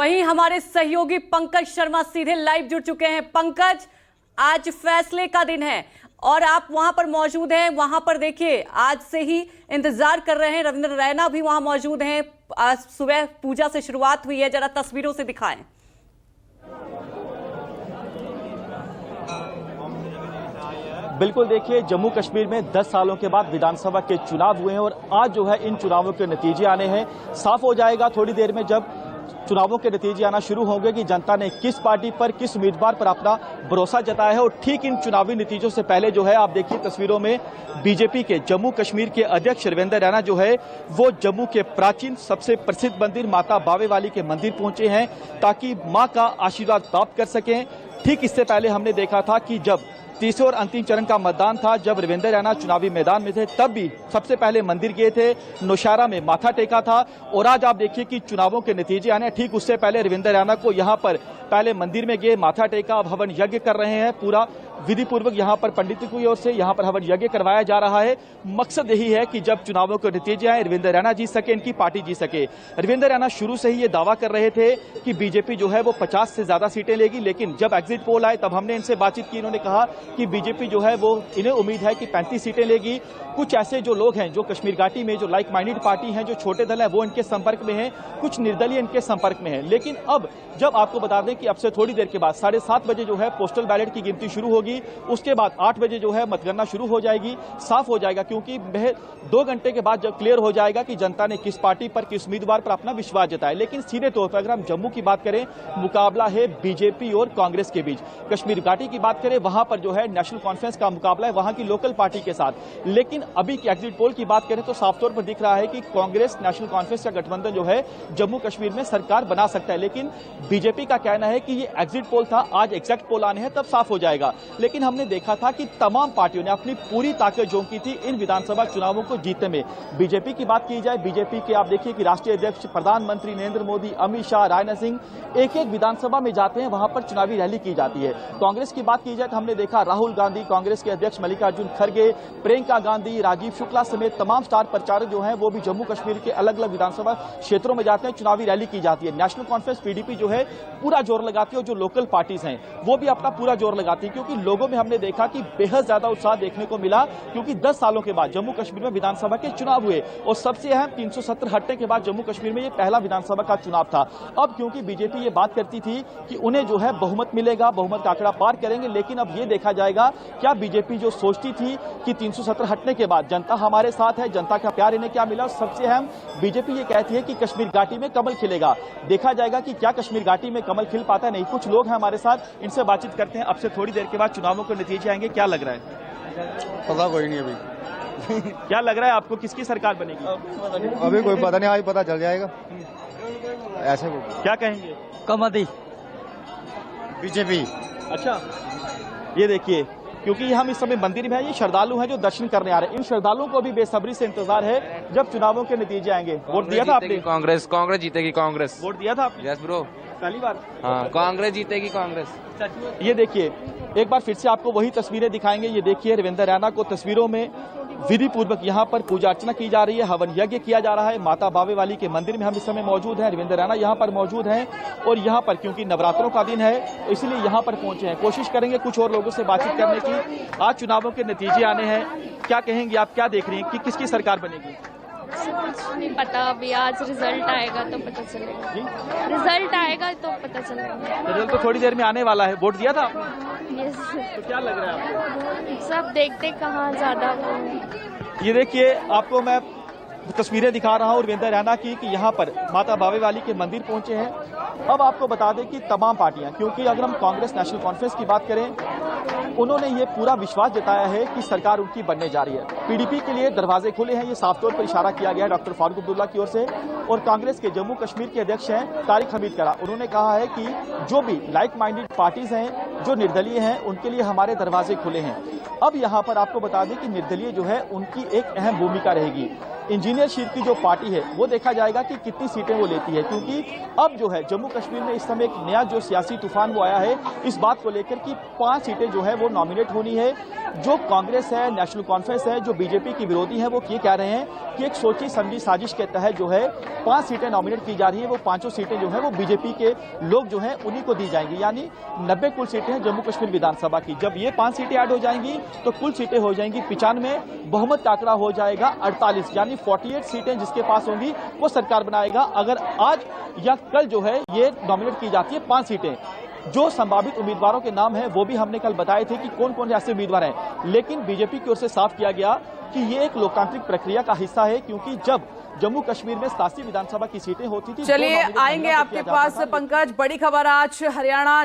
वहीं हमारे सहयोगी पंकज शर्मा सीधे लाइव जुड़ चुके हैं। पंकज, आज फैसले का दिन है और आप वहां पर मौजूद हैं। वहां पर देखिए, आज से ही इंतजार कर रहे हैं। रविंद्र रैना भी वहां मौजूद हैं। आज सुबह पूजा से शुरुआत हुई है, जरा तस्वीरों से दिखाएं। बिल्कुल, देखिए जम्मू कश्मीर में 10 सालों के बाद विधानसभा के चुनाव हुए हैं और आज जो है इन चुनावों के नतीजे आने हैं। साफ हो जाएगा थोड़ी देर में जब चुनावों के नतीजे आना शुरू होंगे कि जनता ने किस पार्टी पर, किस उम्मीदवार पर अपना भरोसा जताया है। और ठीक इन चुनावी नतीजों से पहले जो है आप देखिए तस्वीरों में बीजेपी के जम्मू कश्मीर के अध्यक्ष रविंद्र रैना जो है वो जम्मू के प्राचीन सबसे प्रसिद्ध मंदिर माता बावे वाली के मंदिर पहुंचे हैं ताकि मां का आशीर्वाद प्राप्त कर सकें। ठीक इससे पहले हमने देखा था कि जब तीसरे और अंतिम चरण का मतदान था, जब रविंद्र रैना चुनावी मैदान में थे, तब भी सबसे पहले मंदिर गए थे, नौशहरा में माथा टेका था। और आज आप देखिए कि चुनावों के नतीजे आने ठीक उससे पहले रविंद्र रैना को यहां पर पहले मंदिर में गए, माथा टेका, अब हवन यज्ञ कर रहे हैं। पूरा विधि पूर्वक यहां पर पंडितों की ओर से यहां पर हवन यज्ञ करवाया जा रहा है। मकसद यही है कि जब चुनावों के नतीजे आए, रविंद्र रैना जीत सके, इनकी पार्टी जीत सके। रविंद्र रैना शुरू से ही ये दावा कर रहे थे कि बीजेपी जो है वो 50 से ज्यादा सीटें लेगी, लेकिन जब एग्जिट पोल आए तब हमने इनसे बातचीत की। इन्होंने कहा कि बीजेपी जो है वो इन्हें उम्मीद है कि 35 सीटें लेगी। कुछ ऐसे जो लोग हैं जो कश्मीर घाटी में जो लाइक माइंडेड पार्टी हैं, जो छोटे दल हैं, वो इनके संपर्क में हैं, कुछ निर्दलीय इनके संपर्क में हैं। लेकिन अब जब आपको बता दें कि अब से थोड़ी देर के बाद 7:30 बजे जो है पोस्टल बैलेट की गिनती शुरू होगी, उसके बाद 8 बजे जो है मतगणना शुरू हो जाएगी। साफ हो जाएगा क्योंकि 2 घंटे के बाद जब क्लियर हो जाएगा कि जनता ने किस पार्टी पर, किस उम्मीदवार पर अपना विश्वास जताया। लेकिन सीधे तौर पर अगर हम जम्मू की बात करें, मुकाबला है बीजेपी और कांग्रेस के बीच। कश्मीर घाटी की बात करें, वहां पर जो है नेशनल कॉन्फ्रेंस का मुकाबला है वहां की लोकल पार्टी के साथ। लेकिन अभी की एग्जिट पोल की बात करें तो साफ तौर पर दिख रहा है कि कांग्रेस नेशनल कॉन्फ्रेंस का गठबंधन जो है जम्मू कश्मीर में सरकार बना सकता है। लेकिन बीजेपी का कहना है कि ये एग्जिट पोल था, आज एग्जैक्ट पोल आने हैं तब साफ हो जाएगा। लेकिन हमने देखा था कि तमाम पार्टियों ने अपनी पूरी ताकत झोंकी थी इन विधानसभा चुनावों को जीतने में। बीजेपी की बात की जाए, बीजेपी के आप देखिए कि राष्ट्रीय अध्यक्ष प्रधानमंत्री नरेंद्र मोदी, अमित शाह, राजनाथ सिंह एक एक विधानसभा में जाते हैं, वहां पर चुनावी रैली की जाती है। कांग्रेस की बात की जाए तो हमने देखा राहुल गांधी, कांग्रेस के अध्यक्ष मल्लिकार्जुन खड़गे, प्रियंका गांधी, राजीव शुक्ला समेत तमाम स्टार प्रचारक जो हैं वो भी जम्मू कश्मीर के अलग अलग विधानसभा क्षेत्रों में जाते हैं, चुनावी रैली की जाती है। नेशनल कॉन्फ्रेंस पीडीपी जो है पूरा जोर लगाती है और जो लोकल पार्टीज हैं वो भी अपना पूरा जोर लगाती है, क्योंकि लोगों में हमने देखा कि बेहद ज्यादा उत्साह देखने को मिला, क्योंकि 10 सालों के बाद जम्मू कश्मीर में विधानसभा के चुनाव हुए और सबसे अहम 370 हटने के बाद जम्मू कश्मीर में ये पहला विधानसभा का चुनाव था। अब क्योंकि बीजेपी ये बात करती थी कि उन्हें जो है बहुमत मिलेगा, बहुमत का आंकड़ा पार करेंगे, लेकिन अब ये देखा जाएगा क्या बीजेपी जो सोचती थी कि 370 हटने के बाद जनता हमारे साथ है, जनता का प्यार इन्हें क्या मिला। सबसे अहम बीजेपी ये कहती है कि कश्मीर घाटी में कमल खिलेगा। देखा जाएगा कि क्या कश्मीर घाटी में कमल खिल पाता है। नहीं, कुछ लोग हैं हमारे साथ, इनसे बातचीत करते हैं। अब से थोड़ी देर के बाद चुनावों के नतीजे आएंगे, क्या लग रहा है? पता कोई नहीं अभी। क्या लग रहा है आपको, किसकी सरकार बनेगी? अभी कोई पता नहीं, आज पता चल जाएगा। ऐसे क्या कहेंगे? कमदी बीजेपी। अच्छा, ये देखिए क्योंकि हम इस समय मंदिर में हैं, ये श्रद्धालु हैं जो दर्शन करने आ रहे हैं। इन श्रद्धालुओं को भी बेसब्री से इंतजार है जब चुनावों के नतीजे आएंगे। वोट दिया था आपने? कांग्रेस जीतेगी कांग्रेस। वोट दिया था आपने? यस ब्रो, पहली बार। हाँ कांग्रेस जीतेगी कांग्रेस। ये देखिए एक बार फिर से आपको वही तस्वीरें दिखाएंगे। ये देखिए रविंद्र रैना को तस्वीरों में विधि पूर्वक यहाँ पर पूजा अर्चना की जा रही है, हवन यज्ञ किया जा रहा है। माता बावे वाली के मंदिर में हम इस समय मौजूद हैं, रविंद्र रैना यहाँ पर मौजूद हैं और यहाँ पर क्योंकि नवरात्रों का दिन है इसलिए यहाँ पर पहुंचे हैं। कोशिश करेंगे कुछ और लोगों से बातचीत करने की। आज चुनावों के नतीजे आने हैं, क्या कहेंगे आप, क्या देख रही हैं कि किसकी सरकार बनेगी? कुछ नहीं पता, अभी आज रिजल्ट आएगा तो पता चलेगा। रिजल्ट आएगा तो पता चलेगा। रिजल्ट तो थोड़ी देर में आने वाला है। वोट दिया था आपने? यस। तो क्या लग रहा है आपको? सब देखते कहाँ ज्यादा। ये देखिए आपको मैं तस्वीरें दिखा रहा हूँ रविंद्र रैना की कि यहाँ पर माता बावे वाली के मंदिर पहुंचे हैं। अब आपको बता दें कि तमाम पार्टियां, क्योंकि अगर हम कांग्रेस नेशनल कॉन्फ्रेंस की बात करें, उन्होंने ये पूरा विश्वास जताया है कि सरकार उनकी बनने जा रही है। पीडीपी के लिए दरवाजे खुले हैं, ये साफ तौर पर इशारा किया गया है डॉक्टर फारूक अब्दुल्ला की ओर से। और कांग्रेस के जम्मू कश्मीर के अध्यक्ष हैं तारिक हमीद करा, उन्होंने कहा है कि जो भी लाइक माइंडेड पार्टीज हैं, जो निर्दलीय हैं, उनके लिए हमारे दरवाजे खुले हैं। अब यहाँ पर आपको बता दें कि निर्दलीय जो है उनकी एक अहम भूमिका रहेगी। इंजीनियरशिप की जो पार्टी है वो देखा जाएगा कि कितनी सीटें वो लेती है, क्योंकि अब जो है जम्मू कश्मीर में इस समय एक नया जो सियासी तूफान वो आया है इस बात को लेकर कि 5 सीटें जो है वो नॉमिनेट होनी है। जो कांग्रेस है, नेशनल कॉन्फ्रेंस है, जो बीजेपी की विरोधी है, वो ये कह रहे हैं कि एक सोची समझी साजिश के तहत जो है 5 सीटें नॉमिनेट की जा रही है। वो 5 सीटें जो है वो बीजेपी के लोग जो है उन्हीं को दी जाएंगी, यानी 90 कुल सीटें हैं जम्मू कश्मीर विधानसभा की। जब ये 5 सीटें ऐड हो जाएंगी तो कुल सीटें हो जाएंगी 95, बहुमत का आंकड़ा हो जाएगा 48, यानी 48 सीटें जिसके पास होंगी वो सरकार बनाएगा। अगर आज या कल जो है ये नॉमिनेट की जाती है 5 सीटें। जो संभावित उम्मीदवारों के नाम हैं वो भी हमने कल बताए थे कि कौन कौन ऐसे उम्मीदवार हैं, लेकिन बीजेपी की ओर से साफ किया गया कि ये एक लोकतांत्रिक प्रक्रिया का हिस्सा है, क्योंकि जब जम्मू कश्मीर में 87 विधानसभा की सीटें होती थी। चलिए आएंगे आपके पास पंकज। बड़ी खबर आज हरियाणा